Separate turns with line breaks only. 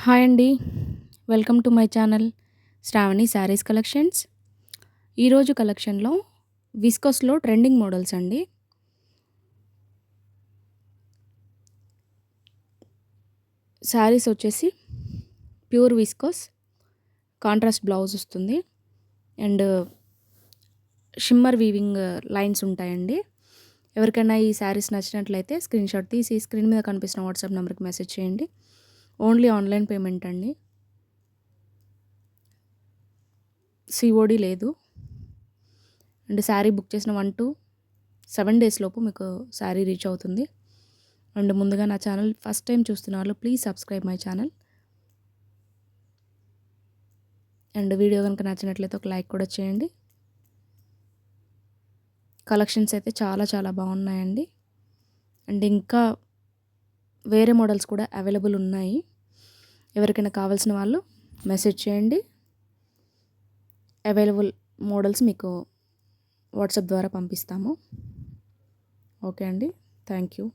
Hi అండి. Welcome to my channel Shravani sarees collections. ఈరోజు కలెక్షన్‌లో విస్కోస్‌లో ట్రెండింగ్ మోడల్స్ అండి. శారీస్ వచ్చేసి ప్యూర్ విస్కోస్, కాంట్రాస్ట్ బ్లౌజ్ వస్తుంది అండ్ షిమ్మర్ వీవింగ్ లైన్స్ ఉంటాయండి. ఎవరికైనా ఈ శారీస్ నచ్చినట్లయితే స్క్రీన్‌షాట్ తీసి స్క్రీన్ మీద కనిపిస్తున్న వాట్సాప్ నెంబర్‌కి మెసేజ్ చేయండి. ఓన్లీ ఆన్‌లైన్ పేమెంట్ అండి. సిఓడి లేదు. అండ్ శారీ బుక్ చేసిన 1 to 7 days లోపు మీకు శారీ రీచ్ అవుతుంది. అండ్ ముందుగా నా ఛానల్ ఫస్ట్ టైం చూస్తున్న వాళ్ళు please subscribe my channel. And video కనుక నచ్చినట్లయితే ఒక లైక్ కూడా చేయండి. కలెక్షన్స్ అయితే చాలా చాలా బాగున్నాయండి. అండ్ ఇంకా వేరే మోడల్స్ కూడా అవైలబుల్ ఉన్నాయి. ఎవరికైనా కావాల్సిన వాళ్ళు మెసేజ్ చేయండి. అవైలబుల్ మోడల్స్ మీకు వాట్సాప్ ద్వారా పంపిస్తాము. ఓకే అండి. Thank you.